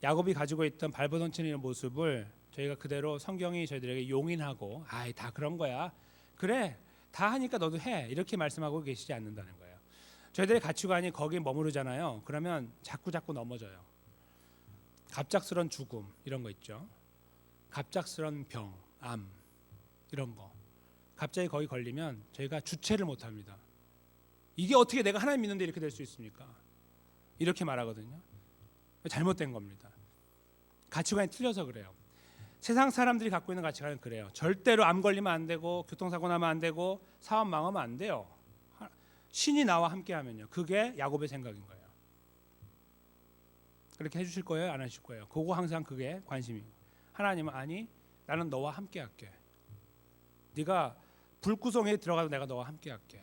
야곱이 가지고 있던 발버둥치는 모습을 저희가 그대로 성경이 저희들에게 용인하고 다 그런 거야. 그래 다 하니까 너도 해. 이렇게 말씀하고 계시지 않는다는 거예요. 저희들의 가치관이 거기에 머무르잖아요. 그러면 자꾸 넘어져요. 갑작스런 죽음 이런 거 있죠. 갑작스런 병, 암 이런 거. 갑자기 거기 걸리면 저희가 주체를 못합니다. 이게 어떻게 내가 하나님 믿는데 이렇게 될 수 있습니까? 이렇게 말하거든요. 잘못된 겁니다. 가치관이 틀려서 그래요. 세상 사람들이 갖고 있는 가치관은 그래요. 절대로 암 걸리면 안 되고 교통사고 나면 안 되고 사업 망하면 안 돼요. 신이 나와 함께하면요. 그게 야곱의 생각인 거예요. 그렇게 해주실 거예요? 안 하실 거예요? 그거 항상 그게 관심이고, 하나님은 아니 나는 너와 함께할게. 네가 불구덩이에 들어가도 내가 너와 함께할게.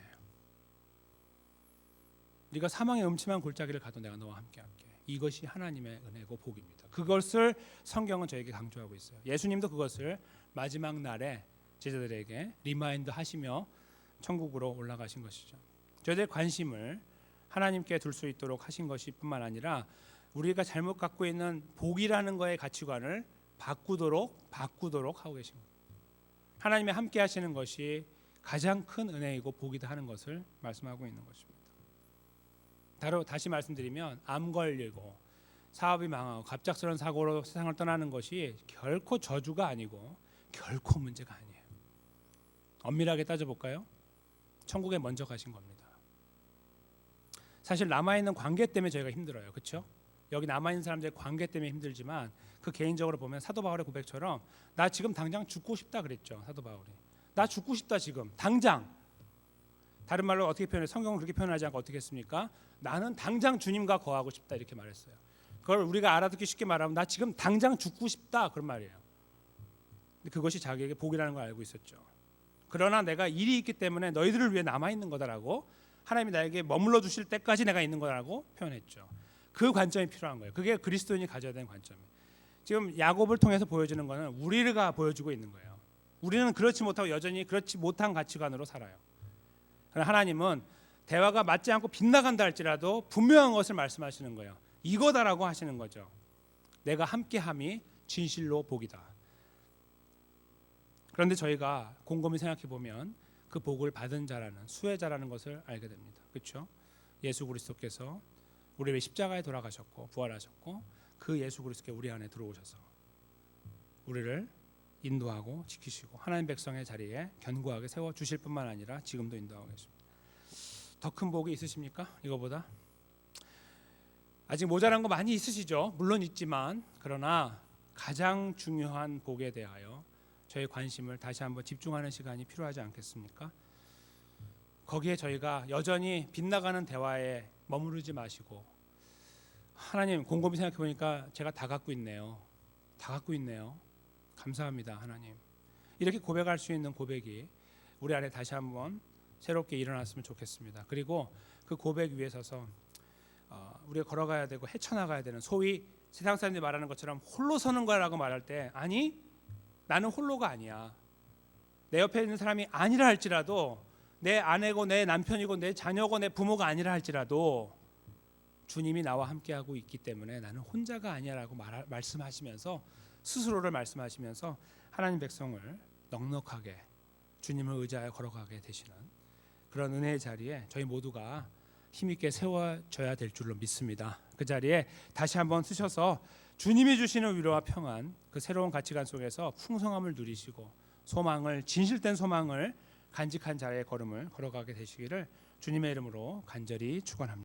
네가 사망의 음침한 골짜기를 가도 내가 너와 함께할게. 이것이 하나님의 은혜고 복입니다. 그것을 성경은 저에게 강조하고 있어요. 예수님도 그것을 마지막 날에 제자들에게 리마인드 하시며 천국으로 올라가신 것이죠. 저희들의 관심을 하나님께 둘 수 있도록 하신 것이 뿐만 아니라 우리가 잘못 갖고 있는 복이라는 거의 가치관을 바꾸도록 하고 계신 겁니다. 하나님이 함께 하시는 것이 가장 큰 은혜이고 복이다 하는 것을 말씀하고 있는 것입니다. 다시 말씀드리면 암 걸리고 사업이 망하고 갑작스러운 사고로 세상을 떠나는 것이 결코 저주가 아니고 결코 문제가 아니에요. 엄밀하게 따져볼까요? 천국에 먼저 가신 겁니다. 사실 남아있는 관계 때문에 저희가 힘들어요. 그렇죠? 여기 남아있는 사람들의 관계 때문에 힘들지만 그 개인적으로 보면 사도 바울의 고백처럼 나 지금 당장 죽고 싶다 그랬죠. 사도 바울이. 나 죽고 싶다 지금 당장. 다른 말로 어떻게 표현해요? 성경은 그렇게 표현하지 않고 어떻게 했습니까? 나는 당장 주님과 거하고 싶다 이렇게 말했어요. 그걸 우리가 알아듣기 쉽게 말하면 나 지금 당장 죽고 싶다 그런 말이에요. 그것이 자기에게 복이라는 걸 알고 있었죠. 그러나 내가 일이 있기 때문에 너희들을 위해 남아있는 거다라고 하나님이 나에게 머물러 주실 때까지 내가 있는 거라고 표현했죠. 그 관점이 필요한 거예요. 그게 그리스도인이 가져야 되는 관점이에요. 지금 야곱을 통해서 보여주는 거는 우리가 보여주고 있는 거예요. 우리는 그렇지 못하고 여전히 그렇지 못한 가치관으로 살아요. 그러나 하나님은 대화가 맞지 않고 빗나간다 할지라도 분명한 것을 말씀하시는 거예요. 이거다라고 하시는 거죠. 내가 함께함이 진실로 복이다. 그런데 저희가 곰곰이 생각해 보면 그 복을 받은 자라는 수혜자라는 것을 알게 됩니다. 그렇죠? 예수 그리스도께서 우리 왜 십자가에 돌아가셨고 부활하셨고 그 예수 그리스도께 우리 안에 들어오셔서 우리를 인도하고 지키시고 하나님 백성의 자리에 견고하게 세워 주실 뿐만 아니라 지금도 인도하고 계십니다. 더 큰 복이 있으십니까? 이거보다? 아직 모자란 거 많이 있으시죠? 물론 있지만 그러나 가장 중요한 복에 대하여 저희 관심을 다시 한번 집중하는 시간이 필요하지 않겠습니까? 거기에 저희가 여전히 빗나가는 대화에 머무르지 마시고 하나님 곰곰이 생각해 보니까 제가 다 갖고 있네요. 다 갖고 있네요. 감사합니다 하나님. 이렇게 고백할 수 있는 고백이 우리 안에 다시 한번 새롭게 일어났으면 좋겠습니다. 그리고 그 고백 위에 서서 우리가 걸어가야 되고 헤쳐나가야 되는 소위 세상 사람들이 말하는 것처럼 홀로 서는 거라고 말할 때 아니 나는 홀로가 아니야. 내 옆에 있는 사람이 아니라 할지라도 내 아내고 내 남편이고 내 자녀고 내 부모가 아니라 할지라도 주님이 나와 함께하고 있기 때문에 나는 혼자가 아니야라고 말씀하시면서 스스로를 말씀하시면서 하나님 백성을 넉넉하게 주님을 의지하여 걸어가게 되시는 그런 은혜의 자리에 저희 모두가 힘있게 세워져야 될 줄로 믿습니다. 그 자리에 다시 한번 쓰셔서 주님이 주시는 위로와 평안 그 새로운 가치관 속에서 풍성함을 누리시고 소망을 진실된 소망을 간직한 자의 걸음을 걸어가게 되시기를 주님의 이름으로 간절히 축원합니다.